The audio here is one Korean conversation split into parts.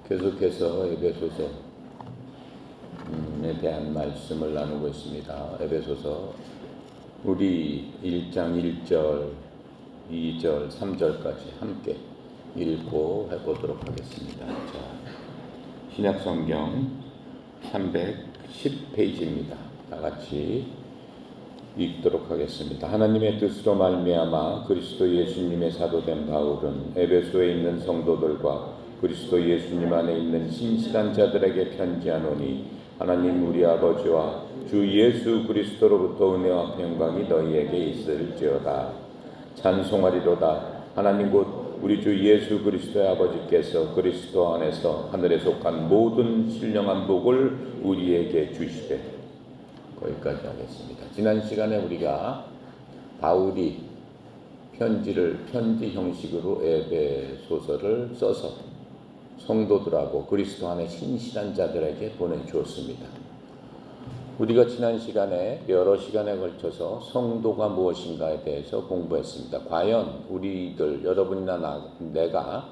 계속해서 에베소서에 대한 말씀을 나누고 있습니다. 에베소서 우리 1장 1절, 2절, 3절까지 함께 읽고 해보도록 하겠습니다. 자, 신약성경 310페이지입니다. 다 같이 읽도록 하겠습니다. 하나님의 뜻으로 말미암아 그리스도 예수님의 사도된 바울은 에베소에 있는 성도들과 그리스도 예수님 안에 있는 신실한 자들에게 편지하노니 하나님 우리 아버지와 주 예수 그리스도로부터 은혜와 평강이 너희에게 있을지어다. 찬송하리로다. 하나님 곧 우리 주 예수 그리스도의 아버지께서 그리스도 안에서 하늘에 속한 모든 신령한 복을 우리에게 주시되. 거기까지 하겠습니다. 지난 시간에 우리가 바울이 편지 형식으로 에베소서를 써서 성도들하고 그리스도 안에 신실한 자들에게 보내주었습니다. 우리가 지난 시간에 여러 시간에 걸쳐서 성도가 무엇인가에 대해서 공부했습니다. 과연 우리들, 여러분이나 내가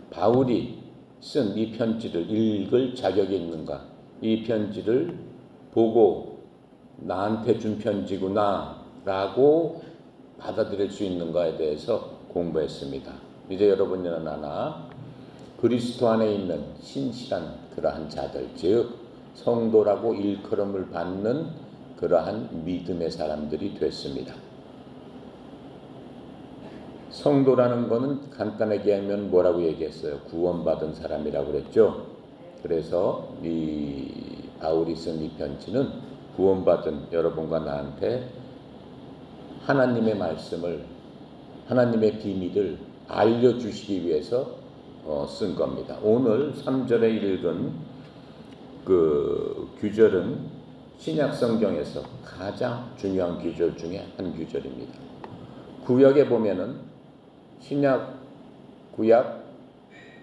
바울이 쓴 이 편지를 읽을 자격이 있는가? 이 편지를 보고 나한테 준 편지구나 라고 받아들일 수 있는가에 대해서 공부했습니다. 이제 여러분이나 나나 그리스도 안에 있는 신실한 그러한 자들, 즉 성도라고 일컬음을 받는 그러한 믿음의 사람들이 됐습니다. 성도라는 것은 간단하게 하면 뭐라고 얘기했어요? 구원받은 사람이라고 그랬죠. 그래서 이 바울이 쓴 이 편지는 구원받은 여러분과 나한테 하나님의 말씀을, 하나님의 비밀을 알려주시기 위해서 쓴 겁니다. 오늘 3절에 읽은 그 구절은 신약 성경에서 가장 중요한 구절 중에 한 구절입니다. 구약에 보면은 구약은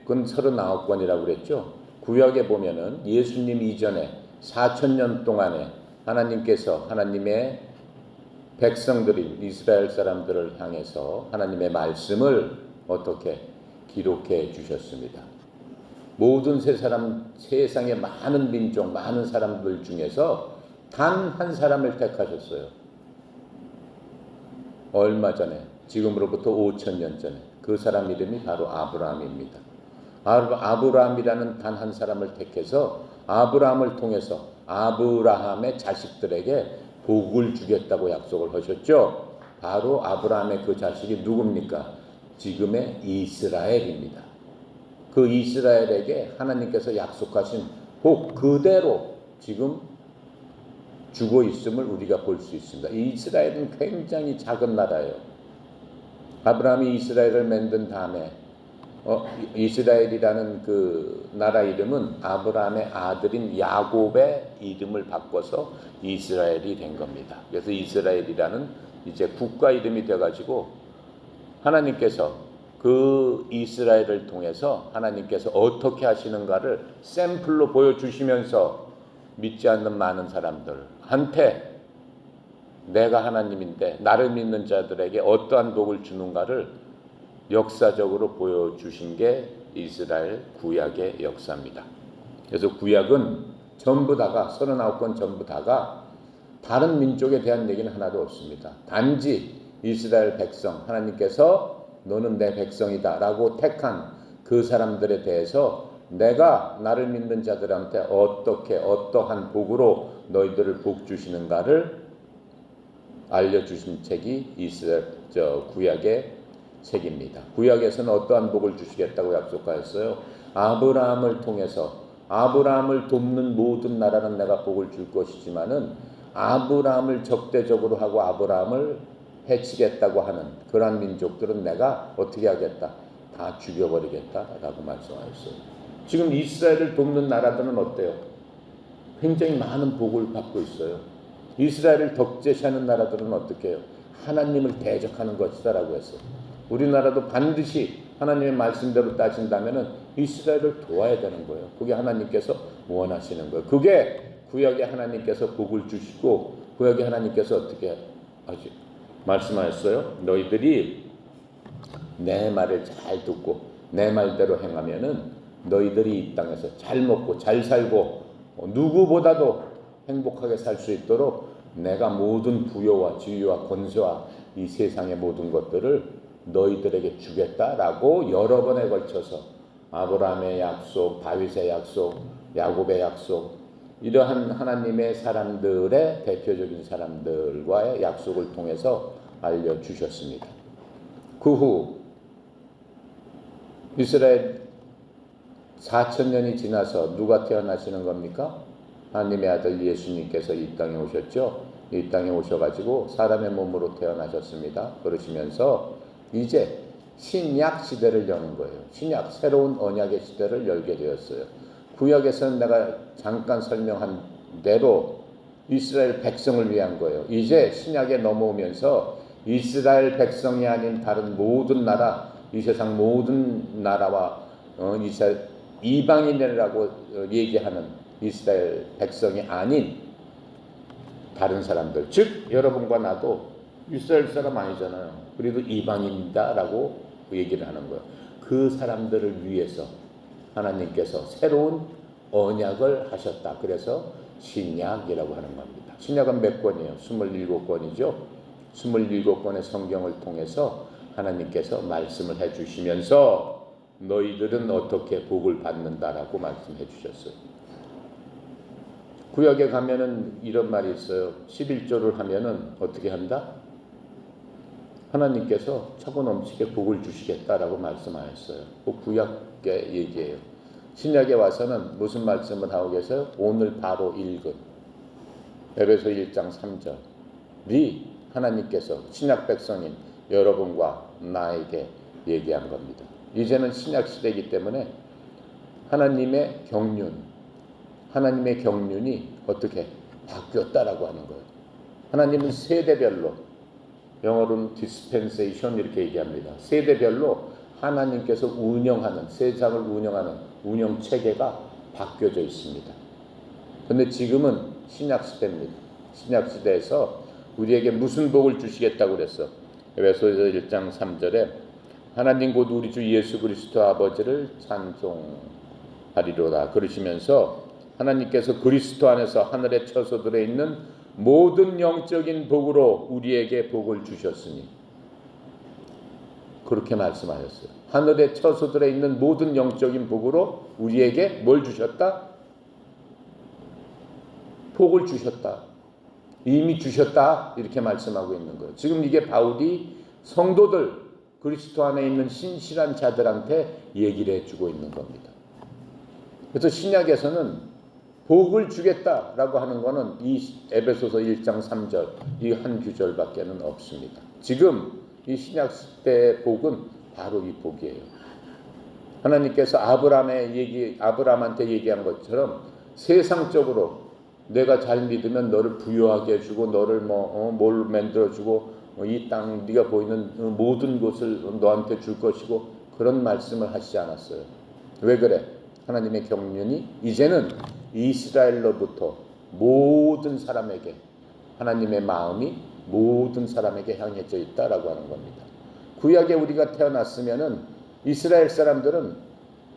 39권이라고 그랬죠. 구약에 보면은 예수님 이전에 4,000년 동안에 하나님께서 하나님의 백성들인 이스라엘 사람들을 향해서 하나님의 말씀을 어떻게 기록해 주셨습니다. 모든 세상의 많은 민족, 많은 사람들 중에서 단 한 사람을 택하셨어요. 얼마 전에, 지금으로부터 5,000년 전에 그 사람 이름이 바로 아브라함입니다. 아브라함이라는 단 한 사람을 택해서 아브라함을 통해서 아브라함의 자식들에게 복을 주겠다고 약속을 하셨죠. 바로 아브라함의 그 자식이 누굽니까? 지금의 이스라엘입니다. 그 이스라엘에게 하나님께서 약속하신 복 그대로 지금 주고 있음을 우리가 볼 수 있습니다. 이스라엘은 굉장히 작은 나라예요. 아브라함이 이스라엘을 만든 다음에 이스라엘이라는 그 나라 이름은 아브라함의 아들인 야곱의 이름을 바꿔서 이스라엘이 된 겁니다. 그래서 이스라엘이라는 이제 국가 이름이 돼가지고 하나님께서 그 이스라엘을 통해서 하나님께서 어떻게 하시는가를 샘플로 보여주시면서 믿지 않는 많은 사람들한테 내가 하나님인데 나를 믿는 자들에게 어떠한 복을 주는가를 역사적으로 보여주신 게 이스라엘 구약의 역사입니다. 그래서 구약은 전부 다가 39권 전부 다가 다른 민족에 대한 얘기는 하나도 없습니다. 단지 이스라엘 백성, 하나님께서 너는 내 백성이다 라고 택한 그 사람들에 대해서 내가 나를 믿는 자들한테 어떠한 복으로 너희들을 복 주시는가를 알려주신 책이 구약의 책입니다. 구약에서는 어떠한 복을 주시겠다고 약속하였어요? 아브라함을 통해서 아브라함을 돕는 모든 나라는 내가 복을 줄 것이지만은 아브라함을 적대적으로 하고 아브라함을 해치겠다고 하는 그러한 민족들은 내가 어떻게 하겠다? 다 죽여버리겠다라고 말씀하셨어요. 지금 이스라엘을 돕는 나라들은 어때요? 굉장히 많은 복을 받고 있어요. 이스라엘을 덕제시하는 나라들은 어떻게 해요? 하나님을 대적하는 것이다라고 했어요. 우리나라도 반드시 하나님의 말씀대로 따진다면 이스라엘을 도와야 되는 거예요. 그게 하나님께서 원하시는 거예요. 그게 구약에 하나님께서 복을 주시고 구약에 하나님께서 어떻게 말씀하셨어요? 너희들이 내 말을 잘 듣고 내 말대로 행하면은 너희들이 이 땅에서 잘 먹고 잘 살고 누구보다도 행복하게 살 수 있도록 내가 모든 부여와 지위와 권세와 이 세상의 모든 것들을 너희들에게 주겠다라고 여러 번에 걸쳐서 아브라함의 약속, 다윗의 약속, 야곱의 약속, 이러한 하나님의 사람들의 대표적인 사람들과의 약속을 통해서 알려주셨습니다. 그 후 이스라엘 4,000년이 지나서 누가 태어나시는 겁니까? 하나님의 아들 예수님께서 이 땅에 오셨죠. 이 땅에 오셔가지고 사람의 몸으로 태어나셨습니다. 그러시면서 이제 신약 시대를 여는 거예요. 신약, 새로운 언약의 시대를 열게 되었어요. 구약에서는 내가 잠깐 설명한 대로 이스라엘 백성을 위한 거예요. 이제 신약에 넘어오면서 이스라엘 백성이 아닌 다른 모든 나라, 이 세상 모든 나라와 이방인이라고 얘기하는 이스라엘 백성이 아닌 다른 사람들, 즉 여러분과 나도 이스라엘 사람 아니잖아요. 그래도 이방인이다라고 얘기를 하는 거예요. 그 사람들을 위해서 하나님께서 새로운 언약을 하셨다. 그래서 신약이라고 하는 겁니다. 신약은 몇 권이에요? 27권이죠. 27권의 성경을 통해서 하나님께서 말씀을 해주시면서 너희들은 어떻게 복을 받는다라고 말씀해 주셨어요. 구약에 가면은 이런 말이 있어요. 11조를 하면은 어떻게 한다? 하나님께서 차고 넘치게 복을 주시겠다라고 말씀하셨어요. 그 구약의 얘기예요. 신약에 와서는 무슨 말씀을 하고 계세요? 오늘 바로 읽은 에베소 1장 3절이 하나님께서 신약 백성인 여러분과 나에게 얘기한 겁니다. 이제는 신약 시대이기 때문에 하나님의 경륜이 어떻게 바뀌었다라고 하는 거예요. 하나님은 세대별로, 영어로는 dispensation 이렇게 얘기합니다. 세대별로 하나님께서 운영하는, 세상을 운영하는 운영 체계가 바뀌어져 있습니다. 그런데 지금은 신약 시대입니다. 신약 시대에서 우리에게 무슨 복을 주시겠다고 그랬어? 에베소서 1장 3절에 하나님 곧 우리 주 예수 그리스도 아버지를 찬송하리로다 그러시면서 하나님께서 그리스도 안에서 하늘에 처소들에 있는 모든 영적인 복으로 우리에게 복을 주셨으니, 그렇게 말씀하셨어요. 하늘에 처소들에 있는 모든 영적인 복으로 우리에게 뭘 주셨다? 복을 주셨다. 이미 주셨다. 이렇게 말씀하고 있는 거예요. 지금 이게 바울이 성도들, 그리스도 안에 있는 신실한 자들한테 얘기를 해주고 있는 겁니다. 그래서 신약에서는 복을 주겠다라고 하는 것은 이 에베소서 1장 3절 이 한 구절밖에는 없습니다. 지금 이 신약 시대의 복은 바로 이 복이에요. 하나님께서 아브라함한테 얘기한 것처럼 세상적으로 내가 잘 믿으면 너를 부유하게 해주고 너를 뭘 만들어주고 이 땅 네가 보이는 모든 곳을 너한테 줄 것이고 그런 말씀을 하시지 않았어요. 왜 그래? 하나님의 경륜이 이제는 이스라엘로부터 모든 사람에게, 하나님의 마음이 모든 사람에게 향해져 있다라고 하는 겁니다. 구약에 우리가 태어났으면은 이스라엘 사람들은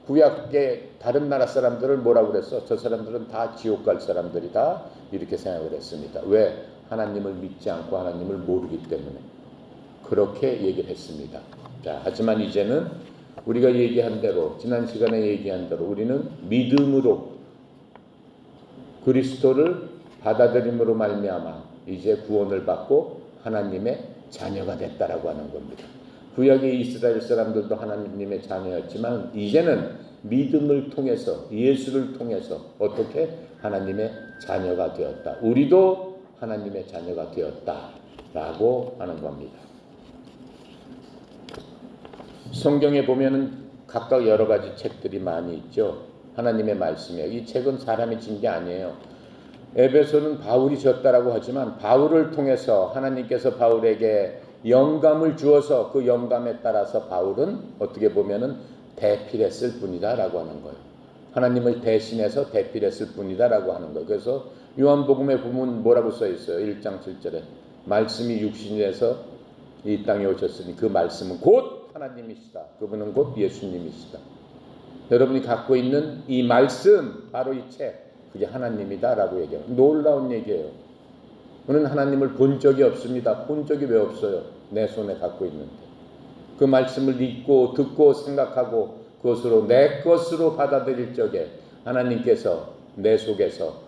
구약의 다른 나라 사람들을 뭐라고 그랬어? 저 사람들은 다 지옥 갈 사람들이다 이렇게 생각을 했습니다. 왜? 하나님을 믿지 않고 하나님을 모르기 때문에 그렇게 얘기를 했습니다. 자, 하지만 이제는 우리가 얘기한 대로, 지난 시간에 얘기한 대로 우리는 믿음으로 그리스도를 받아들임으로 말미암아 이제 구원을 받고 하나님의 자녀가 됐다라고 하는 겁니다. 구약의 이스라엘 사람들도 하나님의 자녀였지만 이제는 믿음을 통해서, 예수를 통해서 어떻게 하나님의 자녀가 되었다. 우리도 하나님의 자녀가 되었다라고 하는 겁니다. 성경에 보면은 각각 여러 가지 책들이 많이 있죠. 하나님의 말씀이에요. 이 책은 사람이 진 게 아니에요. 에베소는 바울이 졌다라고 하지만 바울을 통해서 하나님께서 바울에게 영감을 주어서 그 영감에 따라서 바울은 어떻게 보면은 대필했을 뿐이다라고 하는 거예요. 하나님을 대신해서 대필했을 뿐이다라고 하는 거예요. 그래서 요한복음에 보면 뭐라고 써 있어요? 1장 7절에 말씀이 육신이 돼서 이 땅에 오셨으니 그 말씀은 곧 하나님이시다. 그분은 곧 예수님이시다. 여러분이 갖고 있는 이 말씀, 바로 이 책, 그게 하나님이다라고 얘기해요. 놀라운 얘기예요. 저는 하나님을 본 적이 없습니다. 본 적이 왜 없어요? 내 손에 갖고 있는데. 그 말씀을 읽고 듣고 생각하고 그것으로 내 것으로 받아들일 적에 하나님께서 내 속에서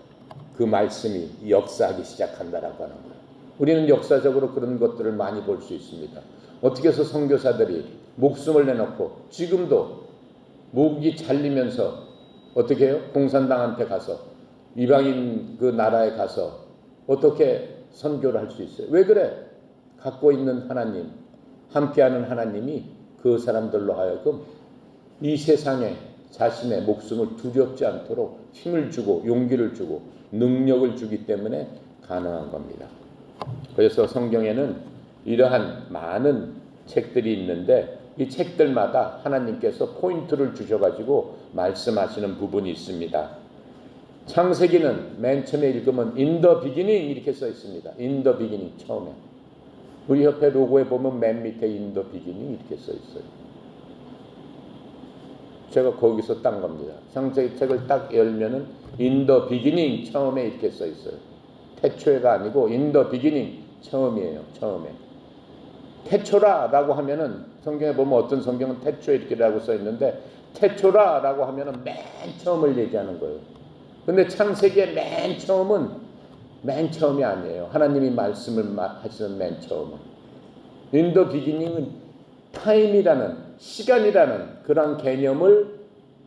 그 말씀이 역사하기 시작한다라고 하는 거예요. 우리는 역사적으로 그런 것들을 많이 볼 수 있습니다. 어떻게 해서 선교사들이 목숨을 내놓고 지금도 목이 잘리면서 어떻게 해요? 공산당한테 가서 이방인 그 나라에 가서 어떻게 선교를 할 수 있어요? 왜 그래? 갖고 있는 하나님, 함께하는 하나님이 그 사람들로 하여금 이 세상에 자신의 목숨을 두렵지 않도록 힘을 주고 용기를 주고 능력을 주기 때문에 가능한 겁니다. 그래서 성경에는 이러한 많은 책들이 있는데 이 책들마다 하나님께서 포인트를 주셔가지고 말씀하시는 부분이 있습니다. 창세기는 맨 처음에 읽으면 In the beginning 이렇게 써 있습니다. In the beginning, 처음에. 우리 협회 로고에 보면 맨 밑에 In the beginning 이렇게 써 있어요. 제가 거기서 딴 겁니다. 창세기 책을 딱 열면은 In the beginning 처음에 이렇게 써 있어요. 태초에가 아니고 In the beginning 처음이에요. 처음에. 태초라라고 하면은 성경에 보면 어떤 성경은 태초에 이렇게라고 써 있는데 태초라라고 하면은 맨 처음을 얘기하는 거예요. 근데 창세기의 맨 처음은 맨 처음이 아니에요. 하나님이 말씀을 하시는 맨 처음은. In the beginning은 타임이라는 시간이라는 그런 개념을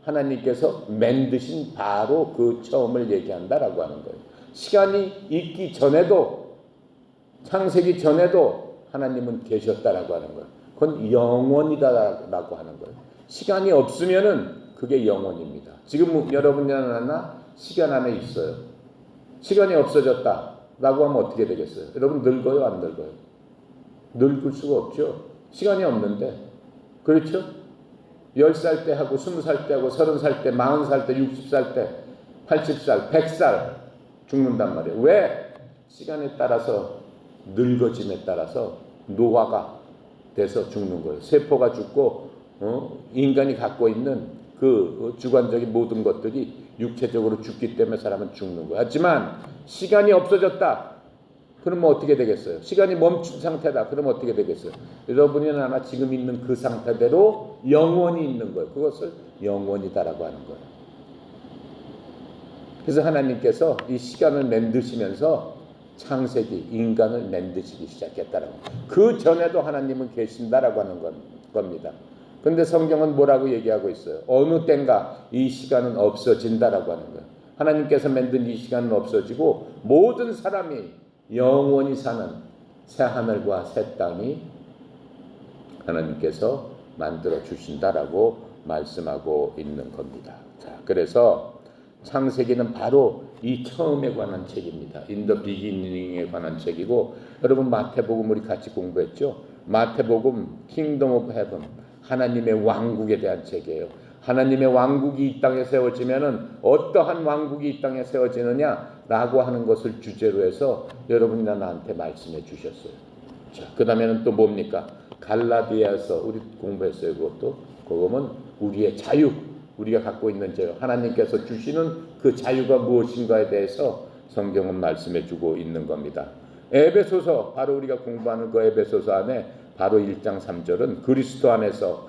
하나님께서 만드신 바로 그 처음을 얘기한다라고 하는 거예요. 시간이 있기 전에도 창세기 전에도 하나님은 계셨다라고 하는 거예요. 그건 영원이다라고 하는 거예요. 시간이 없으면은 그게 영원입니다. 지금 여러분이 하나 시간 안에 있어요. 시간이 없어졌다라고 하면 어떻게 되겠어요? 여러분 늙어요, 안 늙어요? 늙을 수가 없죠. 시간이 없는데. 그렇죠? 10살 때 하고 20살 때 하고 30살 때 40살 때 60살 때 80살 100살 죽는단 말이에요. 왜? 시간에 따라서 늙어짐에 따라서 노화가 돼서 죽는 거예요. 세포가 죽고 인간이 갖고 있는 그 주관적인 모든 것들이 육체적으로 죽기 때문에 사람은 죽는 거예요. 하지만 시간이 없어졌다. 그러면 어떻게 되겠어요? 시간이 멈춘 상태다. 그러면 어떻게 되겠어요? 여러분이 아마 지금 있는 그 상태대로 영원히 있는 거예요. 그것을 영원이다라고 하는 거예요. 그래서 하나님께서 이 시간을 만드시면서 창세기, 인간을 만드시기 시작했다라고. 그 전에도 하나님은 계신다라고 하는 겁니다. 그런데 성경은 뭐라고 얘기하고 있어요? 어느 땐가 이 시간은 없어진다라고 하는 거예요. 하나님께서 만든 이 시간은 없어지고 모든 사람이 영원히 사는 새 하늘과 새 땅이 하나님께서 만들어 주신다라고 말씀하고 있는 겁니다. 자, 그래서 창세기는 바로 이 처음에 관한 책입니다. In the beginning에 관한 책이고, 여러분 마태복음 우리 같이 공부했죠? 마태복음 Kingdom of Heaven, 하나님의 왕국에 대한 책이에요. 하나님의 왕국이 이 땅에 세워지면은 어떠한 왕국이 이 땅에 세워지느냐라고 하는 것을 주제로 해서 여러분이나 나한테 말씀해 주셨어요. 자, 그 다음에는 또 뭡니까? 갈라디아서 우리 공부했어요. 그거는 우리의 자유, 우리가 갖고 있는 자유, 하나님께서 주시는 그 자유가 무엇인가에 대해서 성경은 말씀해 주고 있는 겁니다. 에베소서, 바로 우리가 공부하는 그 에베소서 안에 바로 1장 3절은 그리스도 안에서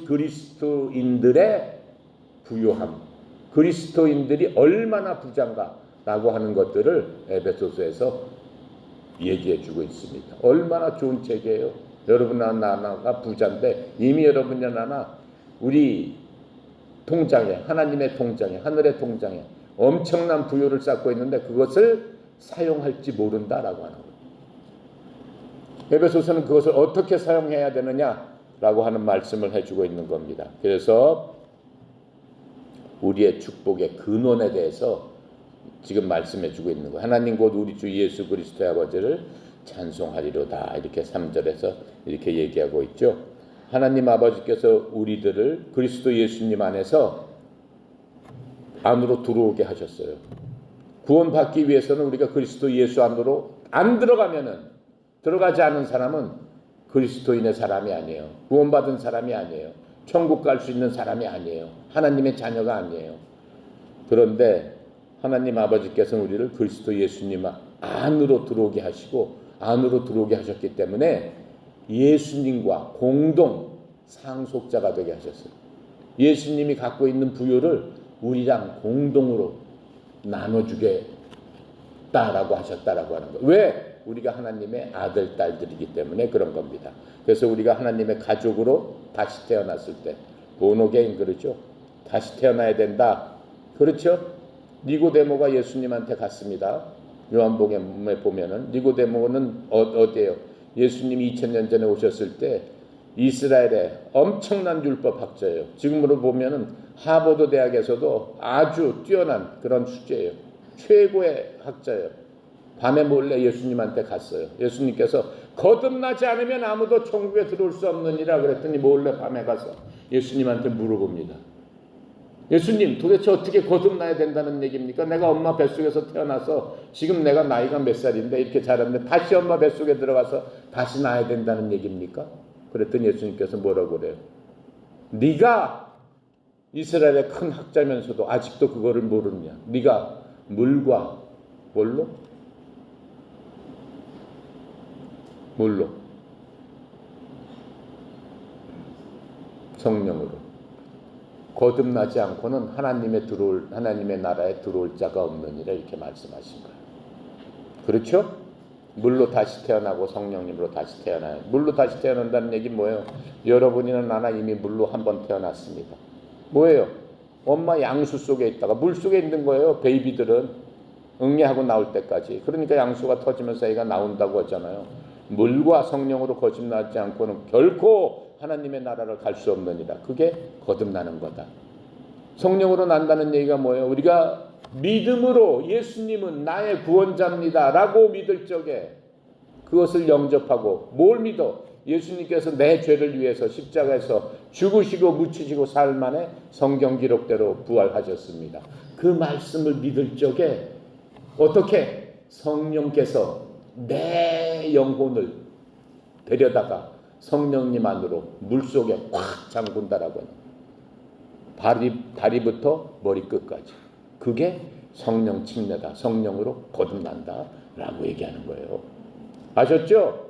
그리스도인들의 부요함, 그리스도인들이 얼마나 부자인가라고 하는 것들을 에베소서에서 얘기해 주고 있습니다. 얼마나 좋은 책이에요. 여러분이나 나가 부자인데 이미 여러분이나 나나 우리 통장에, 하나님의 통장에, 하늘의 통장에 엄청난 부요를 쌓고 있는데 그것을 사용할지 모른다라고 하는 거예요. 에베소서는 그것을 어떻게 사용해야 되느냐라고 하는 말씀을 해주고 있는 겁니다. 그래서 우리의 축복의 근원에 대해서 지금 말씀해주고 있는 거예요. 하나님 곧 우리 주 예수 그리스도의 아버지를 찬송하리로다. 이렇게 3절에서 이렇게 얘기하고 있죠. 하나님 아버지께서 우리들을 그리스도 예수님 안에서 안으로 들어오게 하셨어요. 구원받기 위해서는 우리가 그리스도 예수 안으로 안 들어가지 않은 사람은 그리스도인의 사람이 아니에요. 구원받은 사람이 아니에요. 천국 갈 수 있는 사람이 아니에요. 하나님의 자녀가 아니에요. 그런데 하나님 아버지께서는 우리를 그리스도 예수님 안으로 들어오게 하시고 안으로 들어오게 하셨기 때문에 예수님과 공동 상속자가 되게 하셨어요. 예수님이 갖고 있는 부요를 우리랑 공동으로 나눠주겠다라고 하셨다라고 하는 거예요. 왜? 우리가 하나님의 아들, 딸들이기 때문에 그런 겁니다. 그래서 우리가 하나님의 가족으로 다시 태어났을 때 본어게인 그러죠. 다시 태어나야 된다. 그렇죠? 니고데모가 예수님한테 갔습니다. 요한복음에 보면은 니고데모는 어디예요? 예수님이 2000년 전에 오셨을 때 이스라엘의 엄청난 율법 학자예요. 지금으로 보면은 하버드 대학에서도 아주 뛰어난 그런 수재예요. 최고의 학자예요. 밤에 몰래 예수님한테 갔어요. 예수님께서 거듭나지 않으면 아무도 천국에 들어올 수 없느니라 그랬더니 몰래 밤에 가서 예수님한테 물어봅니다. 예수님, 도대체 어떻게 거듭나야 된다는 얘기입니까? 내가 엄마 뱃속에서 태어나서 지금 내가 나이가 몇 살인데 이렇게 자랐는데 다시 엄마 뱃속에 들어가서 다시 나야 된다는 얘기입니까? 그랬더니 예수님께서 뭐라고 그래요? 네가 이스라엘의 큰 학자면서도 아직도 그거를 모르느냐? 네가 물과 뭘로? 성령으로 거듭나지 않고는 하나님의 나라에 들어올 자가 없느니라 이렇게 말씀하신 거예요. 그렇죠? 물로 다시 태어나고 성령님으로 다시 태어나요. 물로 다시 태어난다는 얘기 뭐예요? 여러분이나 나나 이미 물로 한번 태어났습니다. 뭐예요? 엄마 양수 속에 있다가 물 속에 있는 거예요. 베이비들은 응애하고 나올 때까지. 그러니까 양수가 터지면서 애가 나온다고 하잖아요. 물과 성령으로 거듭나지 않고는 결코 하나님의 나라를 갈 수 없느니라. 그게 거듭나는 거다. 성령으로 난다는 얘기가 뭐예요? 우리가 믿음으로 예수님은 나의 구원자입니다 라고 믿을 적에 그것을 영접하고 뭘 믿어? 예수님께서 내 죄를 위해서 십자가에서 죽으시고 묻히시고 사흘 만에 성경 기록대로 부활하셨습니다. 그 말씀을 믿을 적에 어떻게? 성령께서 내 영혼을 데려다가 성령님 안으로 물속에 꽉 잠근다라고 해요. 다리부터 머리끝까지. 그게 성령 침례다. 성령으로 거듭난다 라고 얘기하는 거예요. 아셨죠?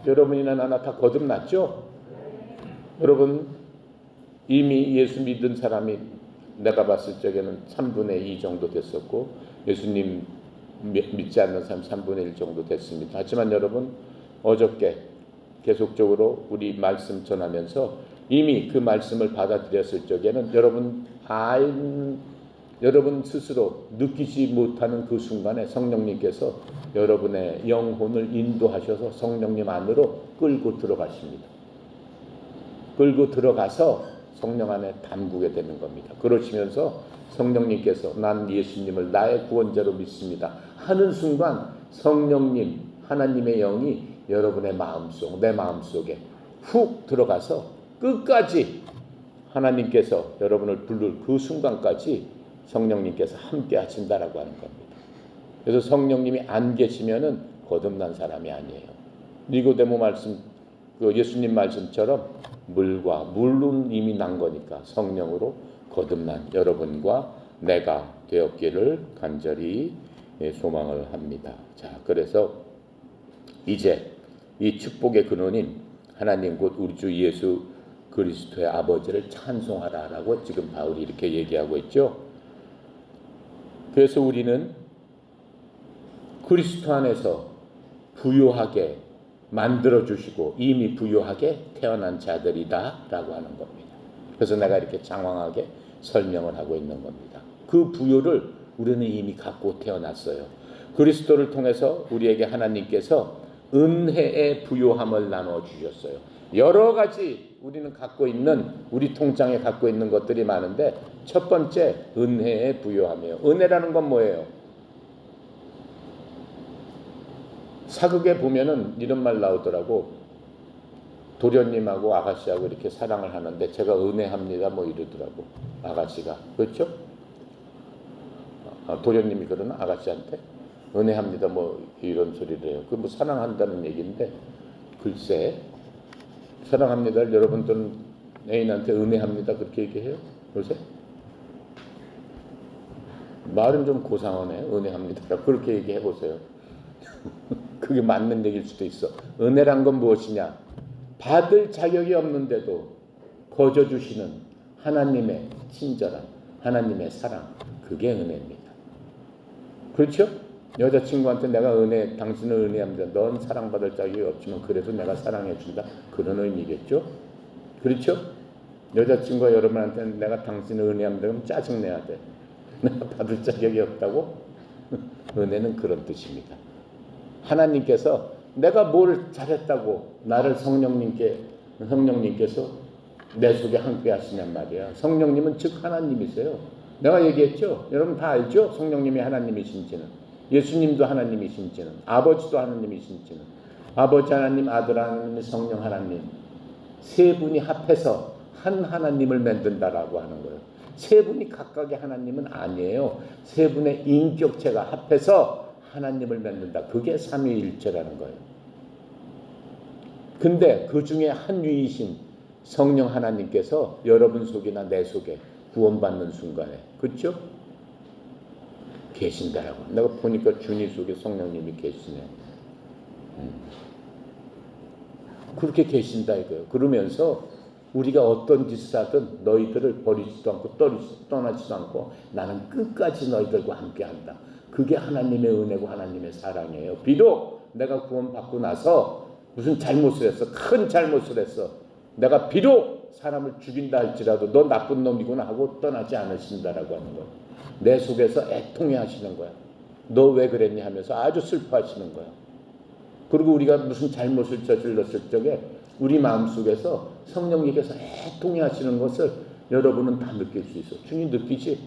여러분이나 나나 다 거듭났죠? 여러분 이미 예수 믿은 사람이 내가 봤을 적에는 3분의 2 정도 됐었고 예수님 믿지 않는 사람 3분의 1 정도 됐습니다. 하지만 여러분 어저께 계속적으로 우리 말씀 전하면서 이미 그 말씀을 받아들였을 적에는 여러분 스스로 느끼지 못하는 그 순간에 성령님께서 여러분의 영혼을 인도하셔서 성령님 안으로 끌고 들어가십니다. 끌고 들어가서 성령 안에 담그게 되는 겁니다. 그러시면서 성령님께서 난 예수님을 나의 구원자로 믿습니다 하는 순간 성령님 하나님의 영이 여러분의 마음속 내 마음속에 훅 들어가서 끝까지 하나님께서 여러분을 부를 그 순간까지 성령님께서 함께 하신다라고 하는 겁니다. 그래서 성령님이 안 계시면은 거듭난 사람이 아니에요. 니고데모 말씀, 그 예수님 말씀처럼 물은 이미 난 거니까 성령으로 거듭난 여러분과 내가 되었기를 간절히 소망을 합니다. 자, 그래서 이제 이 축복의 근원인 하나님 곧 우리 주 예수 그리스도의 아버지를 찬송하라라고 지금 바울이 이렇게 얘기하고 있죠. 그래서 우리는 그리스도 안에서 부요하게 만들어주시고 이미 부요하게 태어난 자들이다라고 하는 겁니다. 그래서 내가 이렇게 장황하게 설명을 하고 있는 겁니다. 그 부요를 우리는 이미 갖고 태어났어요. 그리스도를 통해서 우리에게 하나님께서 은혜의 부요함을 나눠주셨어요. 여러 가지 우리는 갖고 있는 우리 통장에 갖고 있는 것들이 많은데 첫 번째 은혜의 부요함이에요. 은혜라는 건 뭐예요? 사극에 보면은 이런 말 나오더라고. 도련님하고 아가씨하고 이렇게 사랑을 하는데 제가 은혜합니다 뭐 이러더라고. 아가씨가. 그렇죠? 도련님이 그러나 아가씨한테 은혜합니다 뭐 이런 소리를 해요. 그 뭐 사랑한다는 얘기인데 글쎄 사랑합니다를 여러분들은 애인한테 은혜합니다 그렇게 얘기해요? 요새? 말은 좀 고상하네. 은혜합니다 그렇게 얘기해 보세요. 그게 맞는 얘기일 수도 있어. 은혜란 건 무엇이냐? 받을 자격이 없는데도 거저 주시는 하나님의 친절함, 하나님의 사랑, 그게 은혜입니다. 그렇죠? 여자친구한테 내가 당신을 은혜합니다. 넌 사랑받을 자격이 없지만 그래도 내가 사랑해준다. 그런 의미겠죠? 그렇죠? 여자친구가 여러분한테 내가 당신을 은혜합니다. 그럼 짜증내야 돼. 내가 받을 자격이 없다고? 은혜는 그런 뜻입니다. 하나님께서 내가 뭘 잘했다고 나를 성령님께서 내 속에 함께 하시냔 말이야. 성령님은 즉 하나님이세요. 내가 얘기했죠. 여러분 다 알죠? 성령님이 하나님이신지는. 예수님도 하나님이신지는. 아버지도 하나님이신지는. 아버지 하나님, 아들 하나님, 성령 하나님. 세 분이 합해서 한 하나님을 만든다라고 하는 거예요. 세 분이 각각의 하나님은 아니에요. 세 분의 인격체가 합해서 하나님을 만든다. 그게 삼위일체라는 거예요. 근데 그 중에 한 위이신 성령 하나님께서 여러분 속이나 내 속에 구원받는 순간에, 그렇죠? 계신다라고. 내가 보니까 주님 속에 성령님이 계시네. 그렇게 계신다 이거예요. 그러면서 우리가 어떤 짓을 하든 너희들을 버리지도 않고 떠나지도 않고 나는 끝까지 너희들과 함께한다. 그게 하나님의 은혜고 하나님의 사랑이에요. 비록 내가 구원받고 나서 무슨 잘못을 했어. 큰 잘못을 했어. 내가 비록 사람을 죽인다 할지라도 너 나쁜 놈이구나 하고 떠나지 않으신다라고 하는 거예요. 내 속에서 애통해 하시는 거야. 너 왜 그랬니 하면서 아주 슬퍼하시는 거야. 그리고 우리가 무슨 잘못을 저질렀을 적에 우리 마음속에서 성령님께서 애통해 하시는 것을 여러분은 다 느낄 수 있어. 주님 느끼지?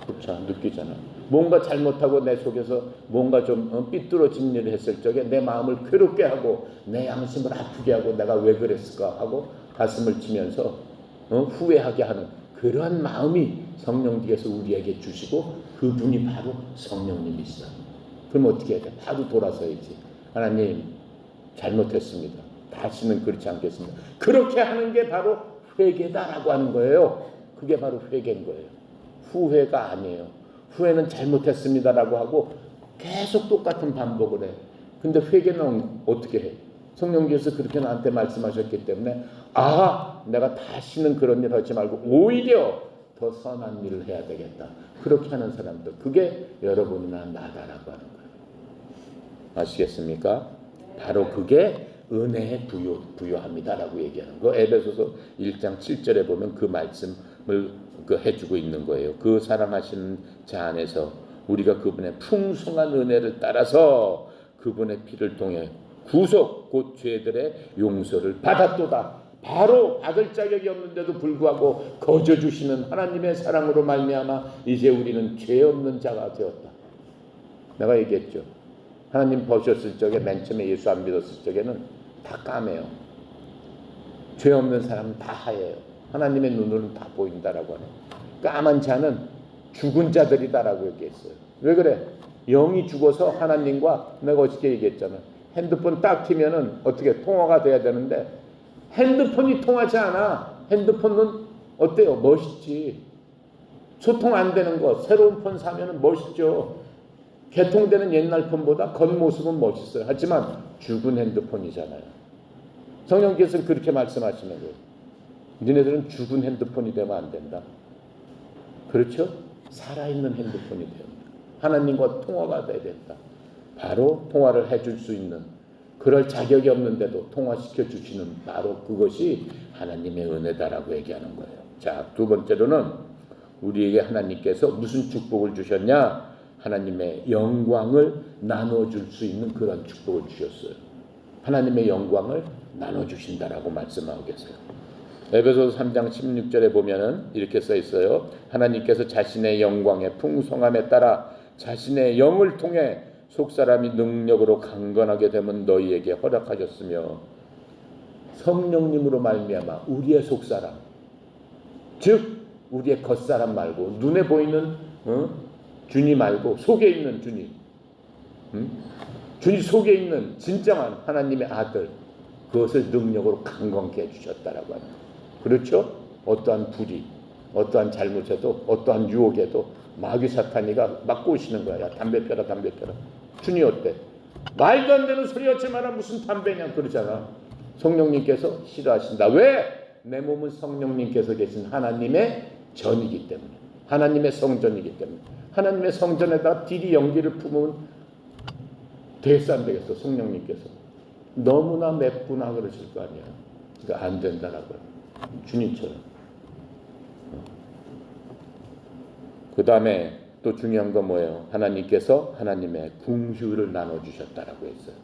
그렇죠. 느끼잖아. 뭔가 잘못하고 내 속에서 뭔가 좀 삐뚤어진 일을 했을 적에 내 마음을 괴롭게 하고 내 양심을 아프게 하고 내가 왜 그랬을까 하고 가슴을 치면서 후회하게 하는 그러한 마음이 성령님께서 우리에게 주시고 그분이 바로 성령님이시다. 그럼 어떻게 해야 돼? 바로 돌아서야지. 하나님 잘못했습니다. 다시는 그렇지 않겠습니다. 그렇게 하는 게 바로 회개다라고 하는 거예요. 그게 바로 회개인 거예요. 후회가 아니에요. 후회는 잘못했습니다라고 하고 계속 똑같은 반복을 해. 근데 회개는 어떻게 해? 성령께서 그렇게 나한테 말씀하셨기 때문에 내가 다시는 그런 일 하지 말고 오히려 더 선한 일을 해야 되겠다. 그렇게 하는 사람들, 그게 여러분이나 나다라고 하는 거예요. 아시겠습니까? 바로 그게 은혜의 부요합니다라고 얘기하는 거. 에베소서 1장 7절에 보면 그 말씀을 해주고 있는 거예요. 그 사랑하시는 자 안에서 우리가 그분의 풍성한 은혜를 따라서 그분의 피를 통해 구속 곧 죄들의 용서를 받았도다. 바로 받을 자격이 없는데도 불구하고 거저 주시는 하나님의 사랑으로 말미암아 이제 우리는 죄 없는 자가 되었다. 내가 얘기했죠. 하나님 보셨을 적에 맨 처음에 예수 안 믿었을 적에는 다 까매요. 죄 없는 사람은 다 하얘요. 하나님의 눈으로는 다 보인다라고 하는. 까만 자는 죽은 자들이다라고 얘기했어요. 왜 그래? 영이 죽어서 하나님과 내가 어저께 얘기했잖아. 핸드폰 딱 키면은 어떻게 통화가 돼야 되는데 핸드폰이 통하지 않아. 핸드폰은 어때요? 멋있지. 소통 안 되는 거 새로운 폰 사면은 멋있죠. 개통되는 옛날 폰보다 겉모습은 멋있어요. 하지만 죽은 핸드폰이잖아요. 성령께서는 그렇게 말씀하시는 거예요. 니네들은 죽은 핸드폰이 되면 안 된다. 그렇죠? 살아있는 핸드폰이 돼요. 하나님과 통화가 돼야 된다. 바로 통화를 해줄 수 있는, 그럴 자격이 없는데도 통화시켜 주시는 바로 그것이 하나님의 은혜다라고 얘기하는 거예요. 자, 두 번째로는 우리에게 하나님께서 무슨 축복을 주셨냐? 하나님의 영광을 나눠줄 수 있는 그런 축복을 주셨어요. 하나님의 영광을 나눠주신다라고 말씀하고 계세요. 에베소서 3장 16절에 보면은 이렇게 써 있어요. 하나님께서 자신의 영광의 풍성함에 따라 자신의 영을 통해 속사람이 능력으로 강건하게 되면 너희에게 허락하셨으며, 성령님으로 말미암아 우리의 속사람, 즉 우리의 겉사람 말고 눈에 보이는 주님 말고 속에 있는 주님, 주님 속에 있는 진정한 하나님의 아들, 그것을 능력으로 강건케 해주셨다라고 합니다. 그렇죠? 어떠한 불이, 어떠한 잘못에도, 어떠한 유혹에도 마귀 사탄이가 막 꼬시는 거야. 야, 담배 펴라, 담배 펴라. 준이 어때? 말도 안 되는 소리 하지 마라. 무슨 담배냐 그러잖아. 성령님께서 싫어하신다. 왜? 내 몸은 성령님께서 계신 하나님의 전이기 때문에, 하나님의 성전이기 때문에. 하나님의 성전에다 딜이 연기를 품으면 되겠어 안 되겠어? 성령님께서 너무나 맵구나 그러실 거 아니야. 그러니까 안 된다라고요. 주님처럼. 그 다음에 또 중요한 건 뭐예요? 하나님께서 하나님의 궁주를 나눠주셨다라고 했어요.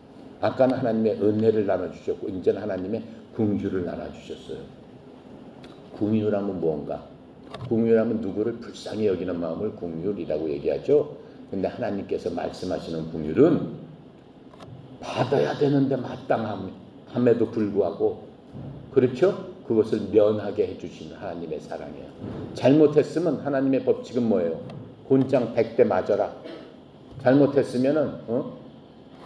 아까는 하나님의 은혜를 나눠주셨고 이제는 하나님의 궁주를 나눠주셨어요. 궁유라면 무언가? 궁유라면 누구를 불쌍히 여기는 마음을 궁유이라고 얘기하죠. 근데 하나님께서 말씀하시는 궁유는 받아야 되는데 마땅함에도 불구하고, 그렇죠? 그것을 면하게 해주시는 하나님의 사랑이에요. 잘못했으면 하나님의 법칙은 뭐예요? 곤장 100대 맞아라. 잘못했으면은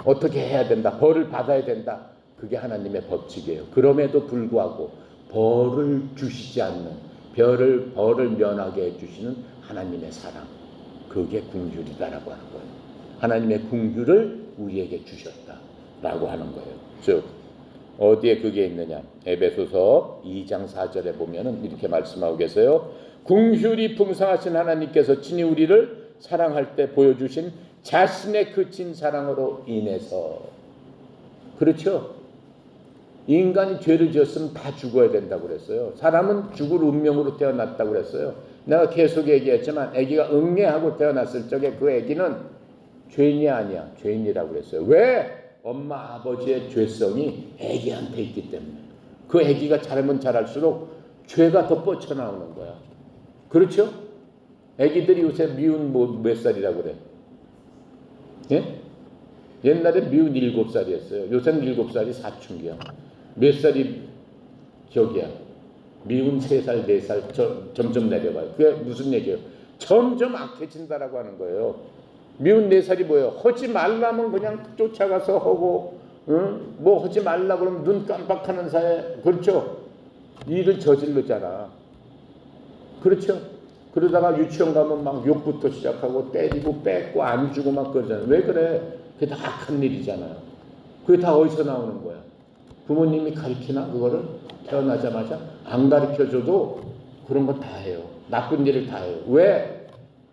어떻게 해야 된다. 벌을 받아야 된다. 그게 하나님의 법칙이에요. 그럼에도 불구하고 벌을 주시지 않는, 벌을 면하게 해주시는 하나님의 사랑. 그게 궁휼이다라고 하는 거예요. 하나님의 궁휼을 우리에게 주셨다라고 하는 거예요. 즉 어디에 그게 있느냐? 에베소서 2장 4절에 보면은 이렇게 말씀하고 계세요. 궁휼이 풍성하신 하나님께서 친히 우리를 사랑할 때 보여주신 자신의 그친 사랑으로 인해서. 그렇죠? 인간이 죄를 지었으면 다 죽어야 된다고 그랬어요. 사람은 죽을 운명으로 태어났다고 그랬어요. 내가 계속 얘기했지만 아기가 응애하고 태어났을 적에 그 아기는 죄인이 아니야. 죄인이라고 그랬어요. 왜? 엄마 아버지의 죄성이 아기한테 있기 때문에. 그 아기가 자라면 자랄수록 죄가 더 뻗쳐나오는 거야. 그렇죠? 아기들이 요새 미운 몇 살이라고 그래? 예? 옛날에 미운 7살이었어요. 요새는 7살이 사춘기야. 몇 살이 저기야? 미운 3살, 4살 점점 내려가요. 그게 무슨 얘기예요? 점점 악해진다라고 하는 거예요. 미운 4살이 뭐예요? 하지 말라면 그냥 쫓아가서 하고, 뭐 하지 말라 그러면 눈 깜빡하는 사이에, 그렇죠? 일을 저지르잖아. 그렇죠? 그러다가 유치원 가면 막 욕부터 시작하고 때리고 뺏고 안 주고 막 그러잖아요. 왜 그래? 그게 다 악한 일이잖아요. 그게 다 어디서 나오는 거야? 부모님이 가르치나 그거를? 태어나자마자 안 가르쳐줘도 그런 거 다 해요. 나쁜 일을 다 해요. 왜?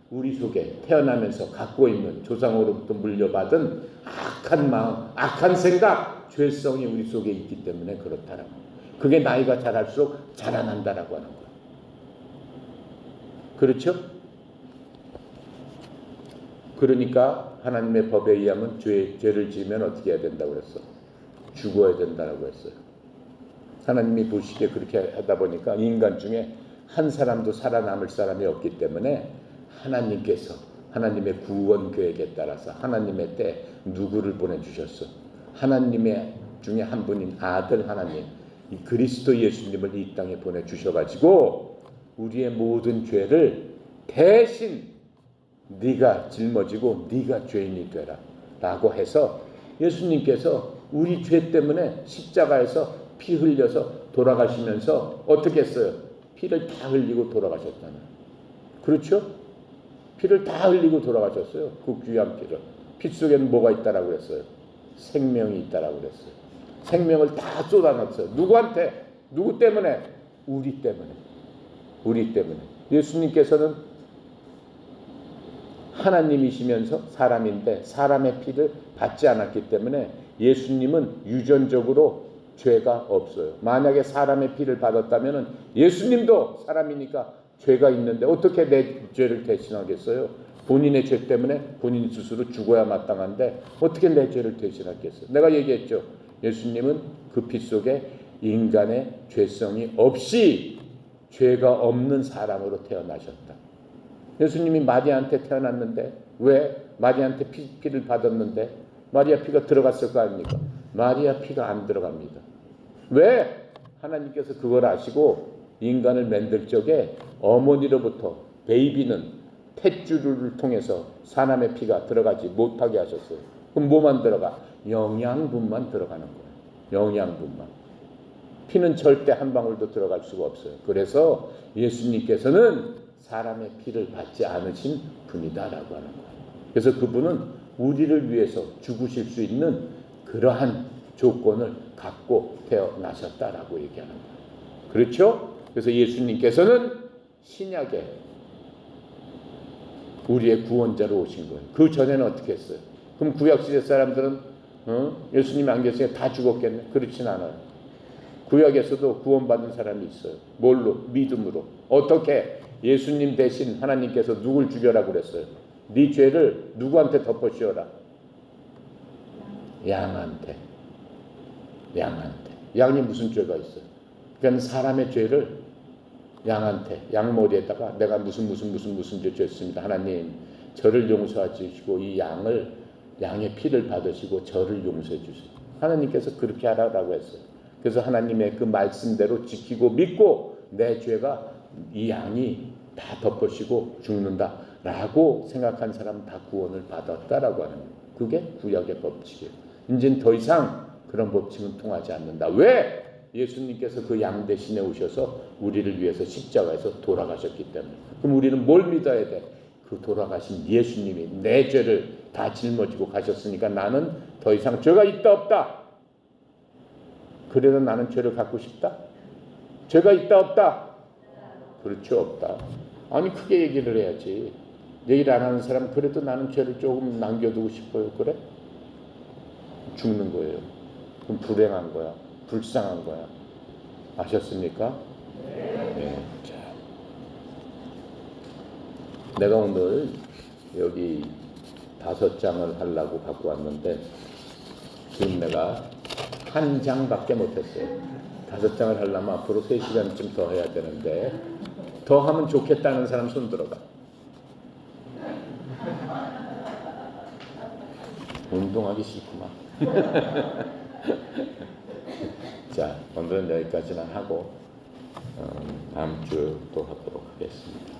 우리 속에 태어나면서 갖고 있는 조상으로부터 물려받은 악한 마음, 악한 생각, 죄성이 우리 속에 있기 때문에 그렇다라고. 그게 나이가 자랄수록 자라난다라고 하는 거예요. 그렇죠? 그러니까 하나님의 법에 의하면 죄를 지으면 어떻게 해야 된다고 그랬어? 죽어야 된다고 했어요. 하나님이 보시기에 그렇게 하다 보니까 인간 중에 한 사람도 살아남을 사람이 없기 때문에 하나님께서 하나님의 구원 계획에 따라서 하나님의 때 누구를 보내주셨어? 하나님의 중에 한 분인 아들 하나님, 이 그리스도 예수님을 이 땅에 보내주셔가지고 우리의 모든 죄를 대신 네가 짊어지고 네가 죄인이 되라 라고 해서 예수님께서 우리 죄 때문에 십자가에서 피 흘려서 돌아가시면서 어떻게 했어요? 피를 다 흘리고 돌아가셨잖아요. 그렇죠? 피를 다 흘리고 돌아가셨어요. 그 귀한 피를. 피 속에는 뭐가 있다라고 그랬어요? 생명이 있다라고 그랬어요. 생명을 다 쏟아놨어요. 누구한테? 누구 때문에? 우리 때문에. 우리 때문에. 예수님께서는 하나님이시면서 사람인데 사람의 피를 받지 않았기 때문에 예수님은 유전적으로 죄가 없어요. 만약에 사람의 피를 받았다면 예수님도 사람이니까 죄가 있는데 어떻게 내 죄를 대신하겠어요? 본인의 죄 때문에 본인 스스로 죽어야 마땅한데 어떻게 내 죄를 대신하겠어요? 내가 얘기했죠. 예수님은 그 피 속에 인간의 죄성이 없이 죄가 없는 사람으로 태어나셨다. 예수님이 마리아한테 태어났는데 왜? 마리아한테 피를 받았는데 마리아 피가 들어갔을 거 아닙니까? 마리아 피가 안 들어갑니다. 왜? 하나님께서 그걸 아시고 인간을 만들 적에 어머니로부터 베이비는 탯줄을 통해서 사람의 피가 들어가지 못하게 하셨어요. 그럼 뭐만 들어가? 영양분만 들어가는 거예요. 영양분만. 피는 절대 한 방울도 들어갈 수가 없어요. 그래서 예수님께서는 사람의 피를 받지 않으신 분이다라고 하는 거예요. 그래서 그분은 우리를 위해서 죽으실 수 있는 그러한 조건을 갖고 태어나셨다라고 얘기하는 거예요. 그렇죠? 그래서 예수님께서는 신약에 우리의 구원자로 오신 거예요. 그 전에는 어떻게 했어요? 그럼 구약시대 사람들은 예수님 안 계시니까 다 죽었겠네? 그렇진 않아요. 구약에서도 구원받은 사람이 있어요. 뭘로? 믿음으로. 어떻게? 예수님 대신 하나님께서 누굴 죽여라고 그랬어요? 네 죄를 누구한테 덮어씌워라? 양한테. 양이 무슨 죄가 있어요? 그러니까 사람의 죄를 양한테, 양머리에다가 내가 무슨 죄 죄했습니다. 하나님 저를 용서해 주시고 이 양의 피를 받으시고 저를 용서해 주세요. 하나님께서 그렇게 하라고 했어요. 그래서 하나님의 그 말씀대로 지키고 믿고 내 죄가 이 양이 다 덮으시고 죽는다라고 생각한 사람은 다 구원을 받았다라고 하는 거예요. 그게 구약의 법칙이에요. 이제는 더 이상 그런 법칙은 통하지 않는다. 왜? 예수님께서 그 양 대신에 오셔서 우리를 위해서 십자가에서 돌아가셨기 때문에. 그럼 우리는 뭘 믿어야 돼? 그 돌아가신 예수님이 내 죄를 다 짊어지고 가셨으니까 나는 더 이상 죄가 있다 없다? 그래도 나는 죄를 갖고 싶다? 죄가 있다 없다? 그렇죠, 없다. 아니 크게 얘기를 해야지. 얘기를 안 하는 사람 그래도 나는 죄를 조금 남겨두고 싶어요. 그래? 죽는 거예요. 그럼 불행한 거야. 불쌍한 거야. 아셨습니까? 네. 자, 내가 오늘 여기 5장을 하려고 갖고 왔는데 지금 내가 한 장밖에 못했어요. 5장을 하려면 앞으로 3시간쯤 더 해야 되는데 더 하면 좋겠다는 사람 손 들어봐. 운동하기 싫구만. 자, 오늘은 여기까지만 하고 다음 주 또 하도록 하겠습니다.